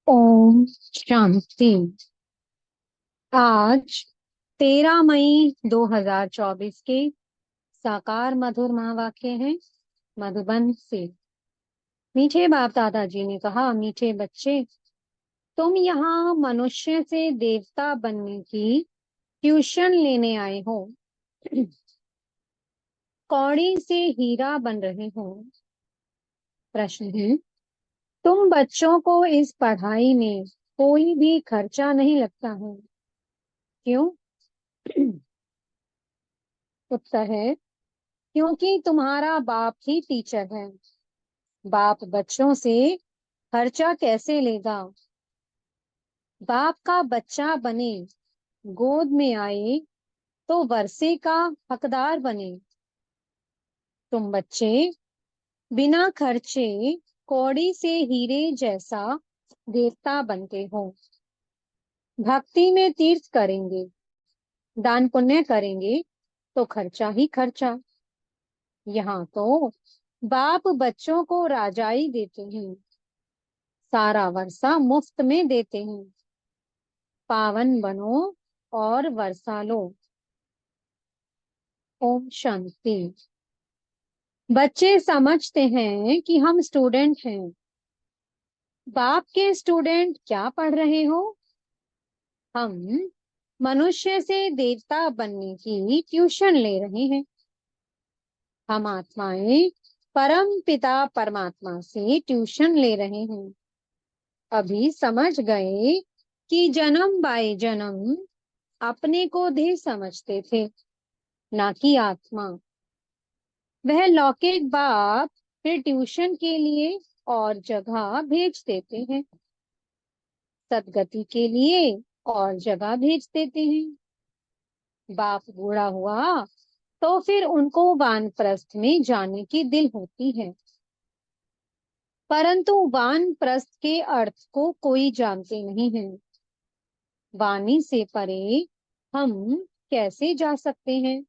ओम शांति। आज 13 मई 2024 के साकार मधुर महावाक्य हैं मधुबन से। मीठे बाप दादाजी ने कहा, मीठे बच्चे, तुम यहाँ मनुष्य से देवता बनने की ट्यूशन लेने आए हो। कौड़ी से हीरा बन रहे हो। प्रश्न है, तुम बच्चों को इस पढ़ाई में कोई भी खर्चा नहीं लगता है, क्यों? उत्तर है, क्योंकि तुम्हारा बाप ही टीचर है। बाप बच्चों से खर्चा कैसे लेगा? बाप का बच्चा बने, गोद में आए तो वर्षे का हकदार बने। तुम बच्चे बिना खर्चे कौड़ी से हीरे जैसा देवता बनते हो। भक्ति में तीर्थ करेंगे, दान पुण्य करेंगे तो खर्चा ही खर्चा। यहाँ तो बाप बच्चों को राजाई देते हैं, सारा वर्षा मुफ्त में देते हैं। पावन बनो और वर्षा लो। ओम शांति। बच्चे समझते हैं कि हम स्टूडेंट हैं। बाप के स्टूडेंट क्या पढ़ रहे हो? हम मनुष्य से देवता बनने की ट्यूशन ले रहे हैं। हम आत्माएं परम पिता परमात्मा से ट्यूशन ले रहे हैं। अभी समझ गए कि जन्म बाय जन्म अपने को देह समझते थे, ना कि आत्मा। वह लौकिक बाप फिर ट्यूशन के लिए और जगह भेज देते हैं, सदगति के लिए और जगह भेज देते हैं। बाप बूढ़ा हुआ तो फिर उनको वानप्रस्थ में जाने की दिल होती है, परंतु वानप्रस्थ के अर्थ को कोई जानते नहीं है। वाणी से परे हम कैसे जा सकते हैं?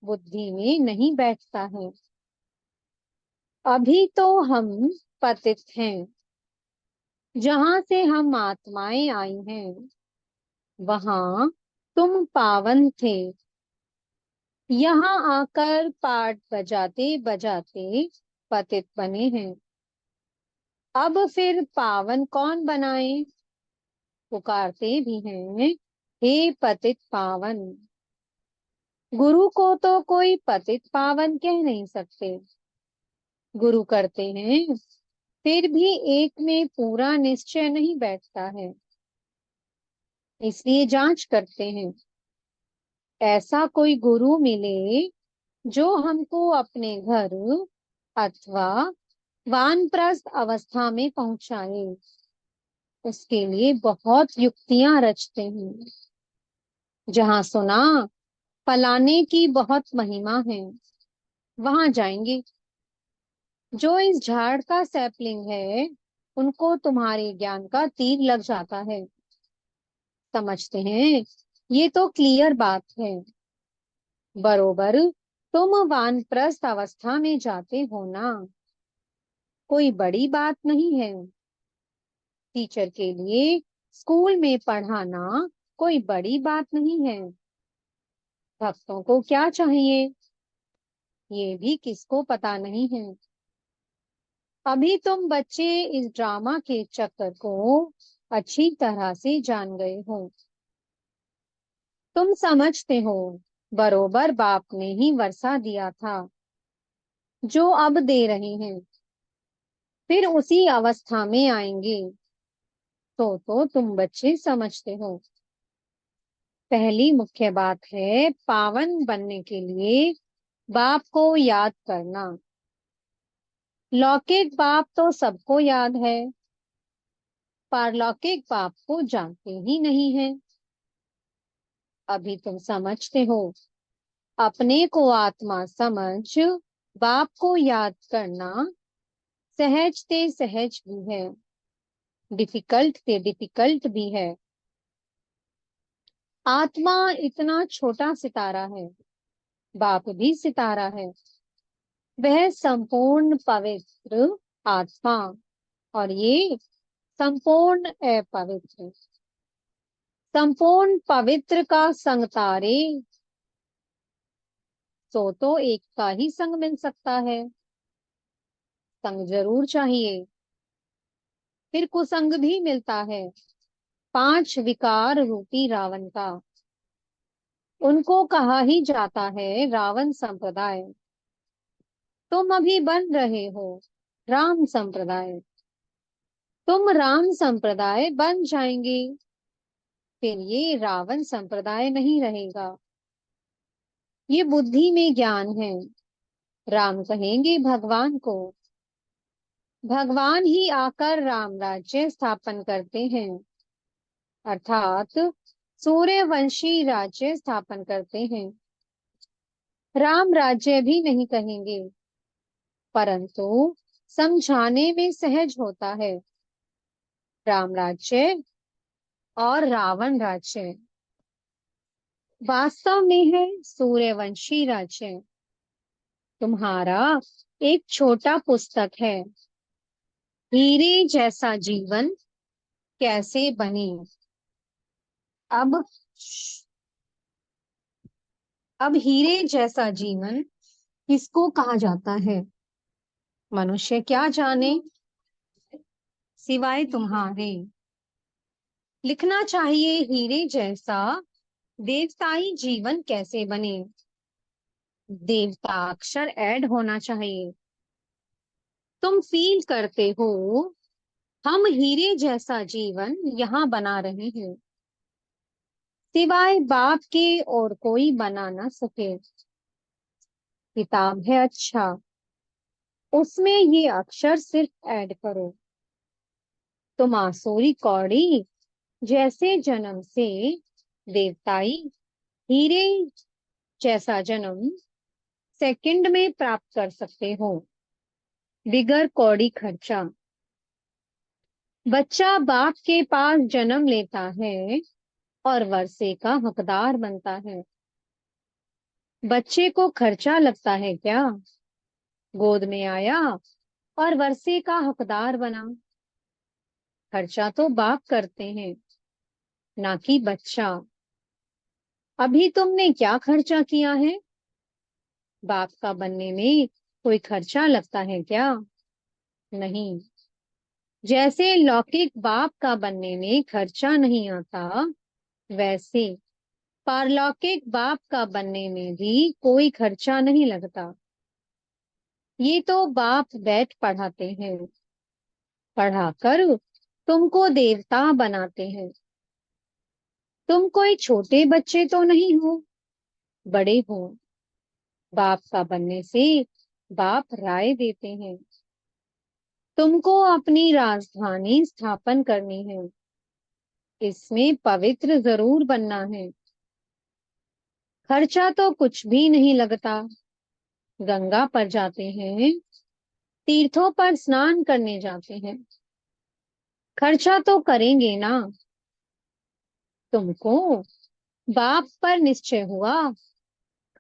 बुद्धि में नहीं बैठता है। अभी तो हम पतित हैं। जहां से हम आत्माएं आई हैं, वहां तुम पावन थे। यहाँ आकर पाठ बजाते बजाते पतित बने हैं। अब फिर पावन कौन बनाए? पुकारते भी हैं, हे पतित पावन। गुरु को तो कोई पतित पावन कह नहीं सकते। गुरु करते हैं, फिर भी एक में पूरा निश्चय नहीं बैठता है, इसलिए जांच करते हैं। ऐसा कोई गुरु मिले जो हमको अपने घर अथवा वानप्रस्थ अवस्था में पहुंचाए। उसके लिए बहुत युक्तियां रचते हैं। जहां सुना फलाने की बहुत महिमा है, वहां जाएंगे। जो इस झाड़ का सैपलिंग है, उनको तुम्हारे ज्ञान का तीर लग जाता है। समझते हैं, ये तो क्लियर बात है। बरोबर तुम वानप्रस्थ अवस्था में जाते हो ना, कोई बड़ी बात नहीं है। टीचर के लिए स्कूल में पढ़ाना कोई बड़ी बात नहीं है। भक्तों को क्या चाहिए, ये भी किसको पता नहीं है। अभी तुम बच्चे इस ड्रामा के चक्कर को अच्छी तरह से जान गए हो। तुम समझते हो, बरोबर बाप ने ही वर्षा दिया था जो अब दे रहे हैं। फिर उसी अवस्था में आएंगे। तो तुम बच्चे समझते हो। पहली मुख्य बात है पावन बनने के लिए बाप को याद करना। लौकिक बाप तो सबको याद है, पारलौकिक बाप को जानते ही नहीं है। अभी तुम समझते हो। अपने को आत्मा समझ बाप को याद करना सहज ते सहज भी है, डिफिकल्ट ते डिफिकल्ट भी है। आत्मा इतना छोटा सितारा है, बाप भी सितारा है। वह संपूर्ण पवित्र आत्मा, और ये संपूर्ण अपवित्र, संपूर्ण पवित्र का संग तारे, तो एक का ही संग मिल सकता है। संग जरूर चाहिए। फिर कुसंग भी मिलता है, 5 विकार रूपी रावण का। उनको कहा ही जाता है रावण संप्रदाय। तुम अभी बन रहे हो राम संप्रदाय। तुम राम संप्रदाय बन जाएंगे, फिर ये रावण संप्रदाय नहीं रहेगा। ये बुद्धि में ज्ञान है। राम कहेंगे भगवान को। भगवान ही आकर राम राज्य स्थापन करते हैं, अर्थात सूर्यवंशी राज्य स्थापन करते हैं। राम राज्य भी नहीं कहेंगे, परंतु समझाने में सहज होता है। राम राज्य और रावण राज्य वास्तव में है सूर्यवंशी राज्य। तुम्हारा एक छोटा पुस्तक है, हीरे जैसा जीवन कैसे बने। अब अब हीरे जैसा जीवन किसको कहा जाता है, मनुष्य क्या जाने सिवाय तुम्हारे। लिखना चाहिए हीरे जैसा देवताई जीवन कैसे बने। देवता अक्षर ऐड होना चाहिए। तुम फील करते हो हम हीरे जैसा जीवन यहाँ बना रहे हैं, सिवाय बाप के और कोई बना ना सके। किताब है अच्छा, उसमें ये अक्षर सिर्फ ऐड करो। तुम आसुरी कौड़ी जैसे जन्म से देवताई हीरे जैसा जन्म सेकंड में प्राप्त कर सकते हो, बिगर कौड़ी खर्चा। बच्चा बाप के पास जन्म लेता है और वर्षे का हकदार बनता है। बच्चे को खर्चा लगता है क्या, गोद में आया और वर्षे का हकदार बना। खर्चा तो बाप करते हैं, ना कि बच्चा। अभी तुमने क्या खर्चा किया है, बाप का बनने में कोई खर्चा लगता है क्या, नहीं। जैसे लौकिक बाप का बनने में खर्चा नहीं आता, वैसे पारलौकिक बाप का बनने में भी कोई खर्चा नहीं लगता। ये तो बाप बैठ पढ़ाते हैं, पढ़ाकर तुमको देवता बनाते हैं। तुम कोई छोटे बच्चे तो नहीं हो, बड़े हो। बाप का बनने से बाप राय देते हैं। तुमको अपनी राजधानी स्थापन करनी है, इसमें पवित्र जरूर बनना है। खर्चा तो कुछ भी नहीं लगता। गंगा पर जाते हैं, तीर्थों पर स्नान करने जाते हैं, खर्चा तो करेंगे ना। तुमको बाप पर निश्चय हुआ,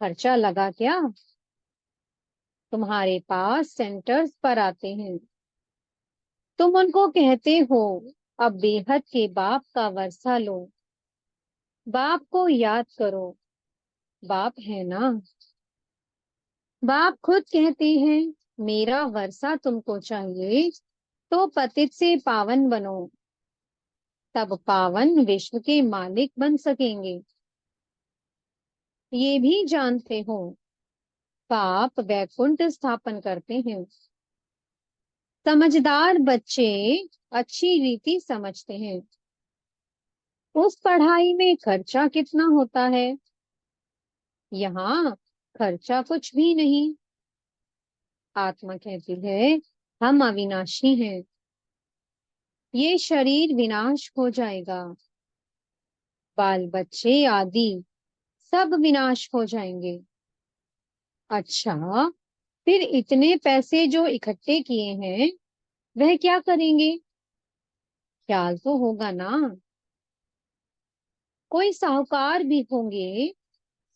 खर्चा लगा क्या। तुम्हारे पास सेंटर्स पर आते हैं, तुम उनको कहते हो अब बेहद के बाप का वर्षा लो। बाप को याद करो, बाप है ना। बाप खुद कहते हैं मेरा वर्षा तुमको चाहिए तो पतित से पावन बनो, तब पावन विश्व के मालिक बन सकेंगे। ये भी जानते हो पाप वैकुंठ स्थापन करते हैं। समझदार बच्चे अच्छी रीति समझते हैं। उस पढ़ाई में खर्चा कितना होता है, यहाँ खर्चा कुछ भी नहीं। आत्मा कहती है हम अविनाशी हैं, ये शरीर विनाश हो जाएगा। बाल बच्चे आदि सब विनाश हो जाएंगे। अच्छा, फिर इतने पैसे जो इकट्ठे किए हैं वह क्या करेंगे, ख्याल तो होगा ना। कोई साहूकार भी होंगे,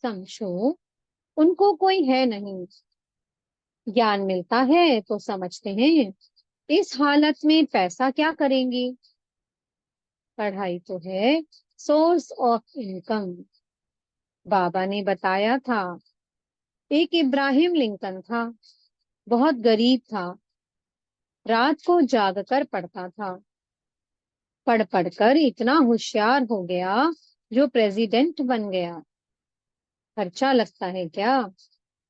समझो उनको कोई है नहीं। ज्ञान मिलता है तो समझते हैं इस हालत में पैसा क्या करेंगे। पढ़ाई तो है सोर्स ऑफ इनकम। बाबा ने बताया था, एक इब्राहिम लिंकन था, बहुत गरीब था, रात को जागकर पढ़ता था, पढ़ पढ़कर इतना होशियार हो गया जो प्रेसिडेंट बन गया। खर्चा लगता है क्या?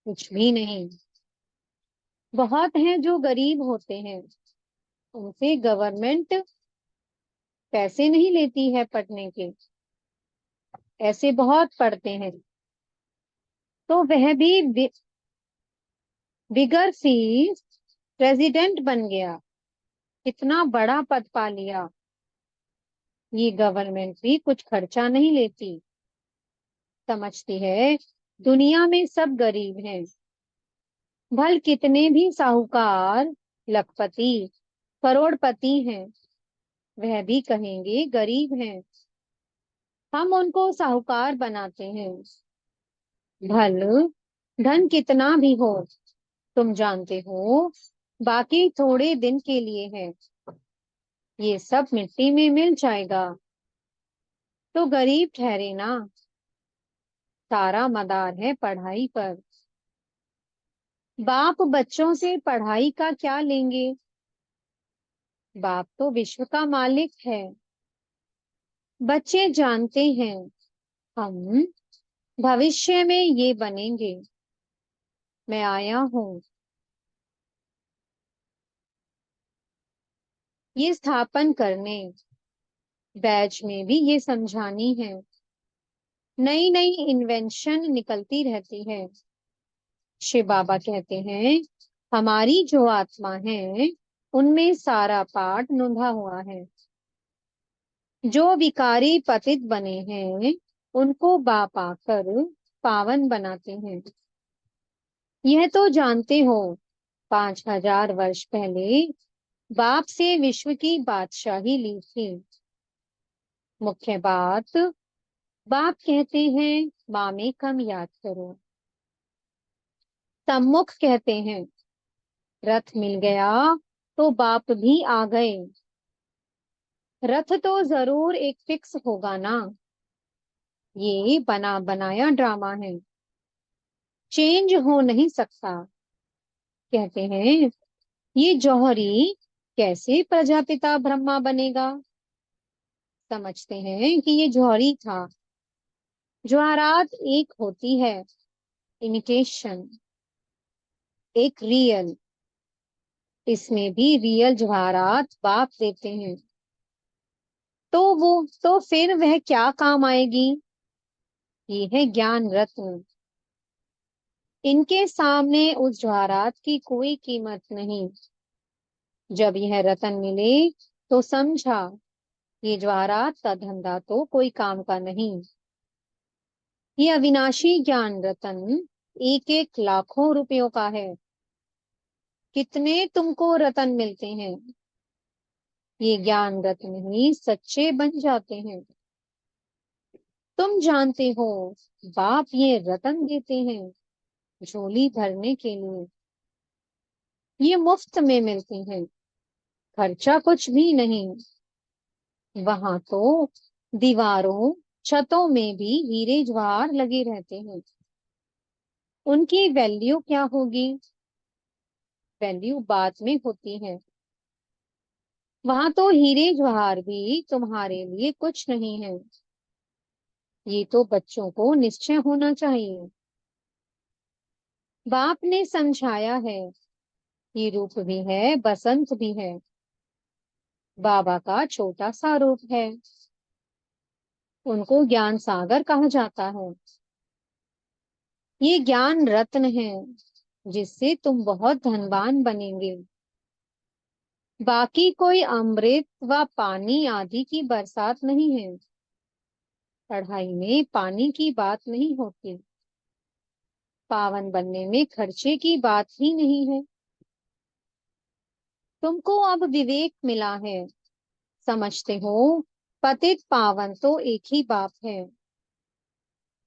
कुछ भी नहीं। बहुत हैं जो गरीब होते हैं, उनसे गवर्नमेंट पैसे नहीं लेती है पढ़ने के। ऐसे बहुत पढ़ते हैं, तो वह भी बिगर फीस प्रेसिडेंट बन गया, इतना बड़ा पद पा लिया। ये गवर्नमेंट भी कुछ खर्चा नहीं लेती, समझती है दुनिया में सब गरीब हैं। भल कितने भी साहूकार, लखपति, करोड़पति हैं, वह भी कहेंगे गरीब हैं। हम उनको साहूकार बनाते हैं। भल धन कितना भी हो, तुम जानते हो, बाकी थोड़े दिन के लिए है, ये सब मिट्टी में मिल जाएगा। तो गरीब ठहरे ना, सारा मदार है पढ़ाई पर। बाप बच्चों से पढ़ाई का क्या लेंगे? बाप तो विश्व का मालिक है। बच्चे जानते हैं हम भविष्य में ये बनेंगे। मैं आया हूँ ये स्थापन करने, बैच में भी ये समझानी है। नई नई इन्वेंशन निकलती रहती है। शिव बाबा कहते हैं, हमारी जो आत्मा है उनमें सारा पाठ नूंधा हुआ है। जो विकारी पतित बने हैं उनको बाप आकर पावन बनाते हैं। यह तो जानते हो, 5000 वर्ष पहले बाप से विश्व की बादशाही ली थी। मुख्य बात, बाप कहते हैं माँ में कम याद करो। सम्मुख कहते हैं रथ मिल गया तो बाप भी आ गए। रथ तो जरूर एक फिक्स होगा ना, ये बना बनाया ड्रामा है, चेंज हो नहीं सकता। कहते हैं ये जौहरी कैसे प्रजापिता ब्रह्मा बनेगा? समझते हैं कि ये जौहरी था। ज्वारात एक होती है इमिटेशन, एक रियल। इसमें भी रियल जवाहरात बाप देते हैं। तो फिर वह क्या काम आएगी? ये है ज्ञान रत्न। इनके सामने उस जवाहरात की कोई कीमत नहीं। जब यह रतन मिले तो समझा, ये जवाहरात का धंधा तो कोई काम का नहीं। ये अविनाशी ज्ञान रतन एक एक लाखों रुपयों का है। कितने तुमको रतन मिलते हैं? ये ज्ञान रत्न ही सच्चे बन जाते हैं। तुम जानते हो, बाप ये रतन देते हैं झोली भरने के लिए। ये मुफ्त में मिलते हैं, खर्चा कुछ भी नहीं। वहां तो दीवारों, छतों में भी हीरे जवाहर लगे रहते हैं। उनकी वैल्यू क्या होगी? वैल्यू बाद में होती है। वहां तो हीरे जवाहर भी तुम्हारे लिए कुछ नहीं है। ये तो बच्चों को निश्चय होना चाहिए। बाप ने समझाया है, ये रूप भी है, बसंत भी है। बाबा का छोटा सा रूप है, उनको ज्ञान सागर कहा जाता है। ये ज्ञान रत्न है जिससे तुम बहुत धनवान बनेंगे। बाकी कोई अमृत व पानी आदि की बरसात नहीं है। पढ़ाई में पानी की बात नहीं होती। पावन बनने में खर्चे की बात ही नहीं है। तुमको अब विवेक मिला है, समझते हो पतित पावन तो एक ही बाप है।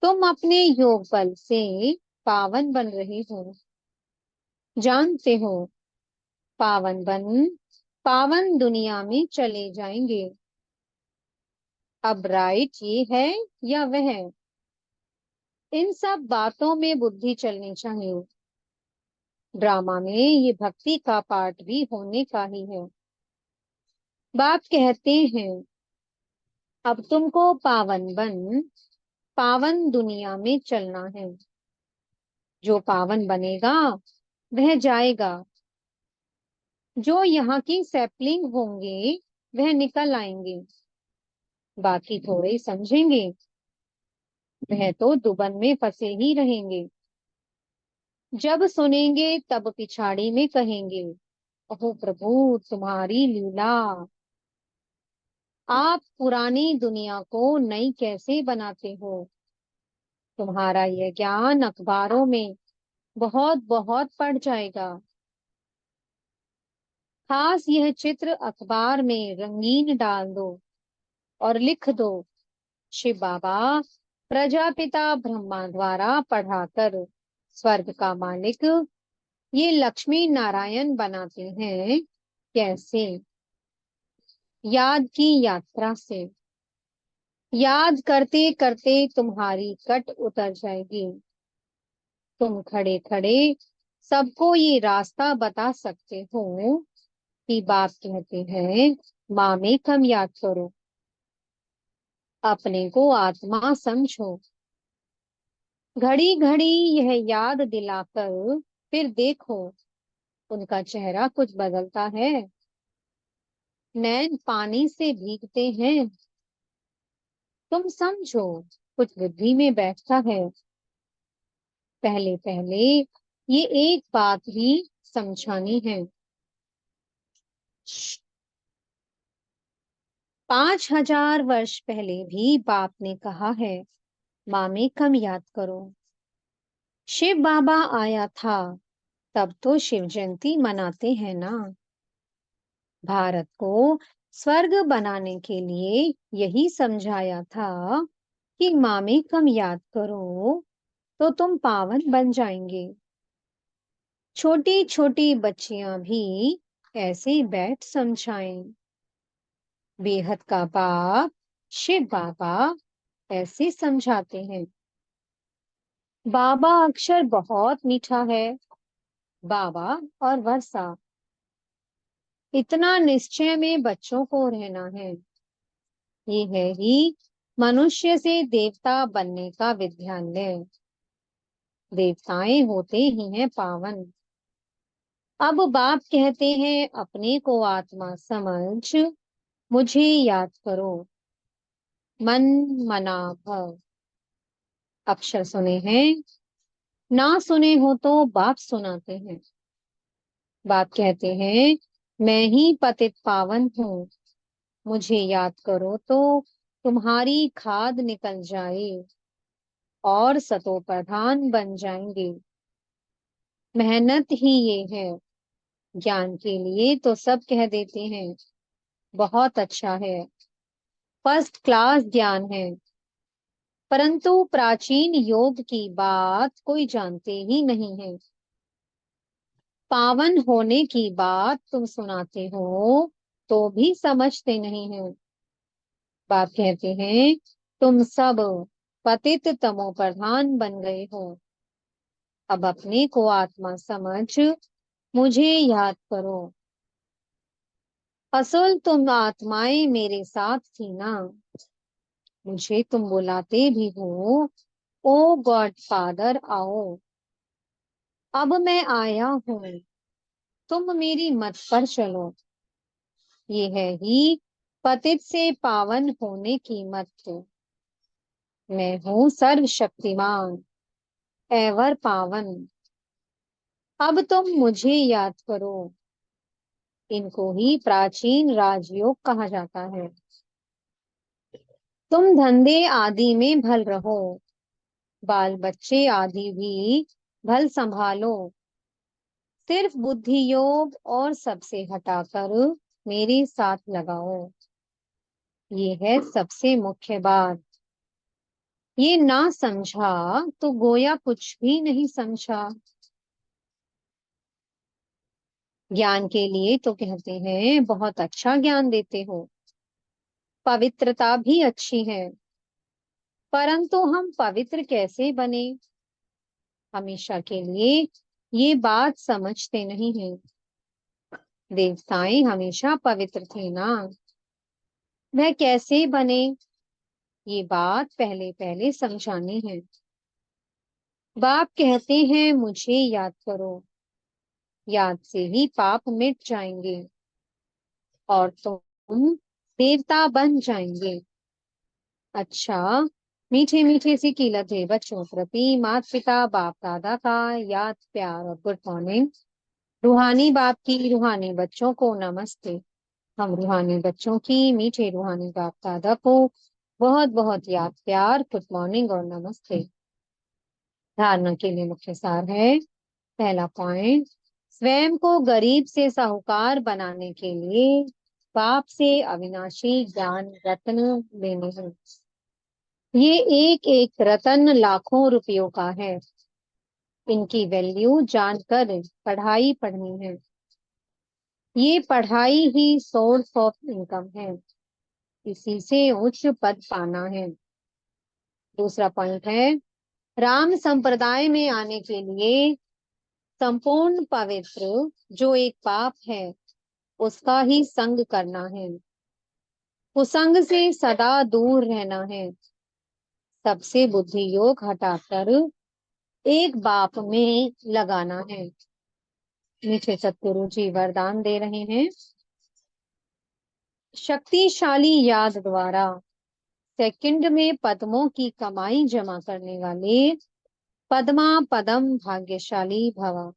तुम अपने योग बल से पावन बन रहे हो। जानते हो, पावन बन पावन दुनिया में चले जाएंगे। अब राइट ये है या वह है, इन सब बातों में बुद्धि चलनी चाहिए। ड्रामा में ये भक्ति का पार्ट भी होने का ही है। बाप कहते हैं, अब तुमको पावन बन पावन दुनिया में चलना है। जो पावन बनेगा वह जाएगा, जो यहाँ की सैपलिंग होंगे वह निकल आएंगे, बाकी थोड़े ही समझेंगे, वह तो दुबन में फंसे ही रहेंगे। जब सुनेंगे तब पिछाड़ी में कहेंगे, अहो प्रभु तुम्हारी लीला, आप पुरानी दुनिया को नई कैसे बनाते हो। तुम्हारा यह ज्ञान अखबारों में बहुत बहुत पड़ जाएगा। खास यह चित्र अखबार में रंगीन डाल दो और लिख दो, शिव बाबा प्रजापिता ब्रह्मा द्वारा पढ़ाकर स्वर्ग का मालिक ये लक्ष्मी नारायण बनाते हैं। कैसे? याद की यात्रा से। याद करते करते तुम्हारी कट उतर जाएगी। तुम खड़े खड़े सबको ये रास्ता बता सकते हो कि बाप कहते हैं, माँ में कम याद करो, अपने को आत्मा समझो। घड़ी घड़ी यह याद दिलाकर फिर देखो, उनका चेहरा कुछ बदलता है, नैन पानी से भीगते हैं। तुम समझो, कुछ बुद्धि में बैठता है। पहले पहले ये एक बात ही समझानी है। 5000 वर्ष पहले भी बाप ने कहा है, माँ में कम याद करो। शिव बाबा आया था तब तो शिव जयंती मनाते हैं ना। भारत को स्वर्ग बनाने के लिए यही समझाया था कि माँ में कम याद करो तो तुम पावन बन जाएंगे। छोटी छोटी बच्चियां भी ऐसे बैठ समझाएं। बेहद का बाप शिव बाबा ऐसे समझाते हैं। बाबा अक्षर बहुत मीठा है, बाबा और वर्षा। इतना निश्चय में बच्चों को रहना है। ये है ही मनुष्य से देवता बनने का विद्यालय। देवताएं होते ही हैं पावन। अब बाप कहते हैं, अपने को आत्मा समझ मुझे याद करो, मन मना भव। अक्षर सुने हैं, ना सुने हो तो बाप सुनाते हैं। बाप कहते हैं, मैं ही पतित पावन हूँ, मुझे याद करो तो तुम्हारी खाद निकल जाए और सतो प्रधान बन जाएंगे। मेहनत ही ये है। ज्ञान के लिए तो सब कह देते हैं, बहुत अच्छा है, फर्स्ट क्लास ज्ञान है, परंतु प्राचीन योग की बात कोई जानते ही नहीं है। पावन होने की बात तुम सुनाते हो तो भी समझते नहीं है। बाप कहते हैं, तुम सब पतित तमो प्रधान बन गए हो। अब अपने को आत्मा समझ मुझे याद करो। असल तुम आत्माएं मेरे साथ थी ना। मुझे तुम बुलाते भी हो, ओ गॉड फादर आओ। अब मैं आया हूँ, तुम मेरी मत पर चलो। ये है ही पतित से पावन होने की मत। मैं हूँ सर्वशक्तिमान, एवर पावन। अब तुम मुझे याद करो। इनको ही प्राचीन राजयोग कहा जाता है। तुम धंधे आदि में भल रहो, बाल बच्चे आदि भी भल संभालो। सिर्फ बुद्धि योग और सबसे हटाकर मेरे साथ लगाओ। ये है सबसे मुख्य बात। ये ना समझा तो गोया कुछ भी नहीं समझा। ज्ञान के लिए तो कहते हैं, बहुत अच्छा ज्ञान देते हो, पवित्रता भी अच्छी है, परंतु हम पवित्र कैसे बने, हमेशा के लिए, ये बात समझते नहीं हैं। देवताएं हमेशा पवित्र थे ना, वह कैसे बने, ये बात पहले पहले समझानी है। बाप कहते हैं मुझे याद करो, याद से ही पाप मिट जाएंगे और तुम देवता बन जाएंगे। अच्छा, मीठे मीठे सी कीलत है बच्चों प्रति माता पिता बाप दादा का याद प्यार और गुड मॉर्निंग। रूहानी बाप की रूहानी बच्चों को नमस्ते। हम रूहानी बच्चों की मीठे रूहानी बाप दादा को बहुत बहुत याद प्यार, गुड मॉर्निंग और नमस्ते। धारणा के लिए मुख्य सार है। पहला पॉइंट, स्वयं को गरीब से साहूकार बनाने के लिए बाप से अविनाशी ज्ञान रत्न लेने हैं। ये एक एक रत्न लाखों रुपयों का है। इनकी वैल्यू जानकर पढ़ाई पढ़नी है। ये पढ़ाई ही सोर्स ऑफ इनकम है, इसी से उच्च पद पाना है। दूसरा पॉइंट है, राम संप्रदाय में आने के लिए संपूर्ण पवित्र जो एक पाप है उसका ही संग करना है। कुसंग से सदा दूर रहना है। सबसे बुद्धि योग हटाकर एक बाप में लगाना है। नीचे सतगुरु जी वरदान दे रहे हैं। शक्तिशाली याद द्वारा सेकंड में पद्मों की कमाई जमा करने वाले पद्मा पदम भाग्यशाली भव।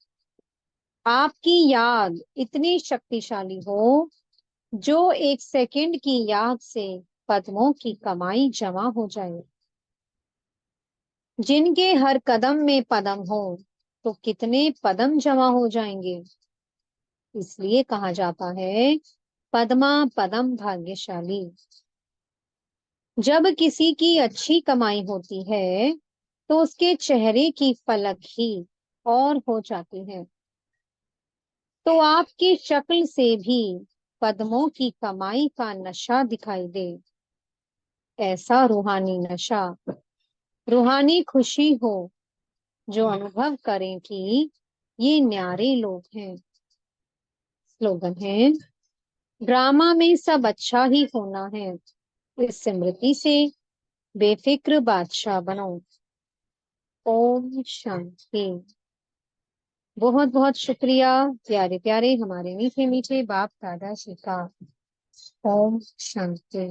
आपकी याद इतनी शक्तिशाली हो जो एक सेकंड की याद से पद्मों की कमाई जमा हो जाए। जिनके हर कदम में पदम हो तो कितने पदम जमा हो जाएंगे। इसलिए कहा जाता है पद्मा पदम भाग्यशाली। जब किसी की अच्छी कमाई होती है तो उसके चेहरे की पलक ही और हो जाती है। तो आपकी शक्ल से भी पद्मों की कमाई का नशा दिखाई दे। ऐसा रूहानी नशा, रूहानी खुशी हो जो अनुभव करें कि ये न्यारे लोग हैं। स्लोगन है, ड्रामा में सब अच्छा ही होना है। इस स्मृति से बेफिक्र बादशाह बनो। ओम शांति। बहुत बहुत शुक्रिया प्यारे प्यारे हमारे मीठे मीठे बाप दादा जी का। ओम शांति।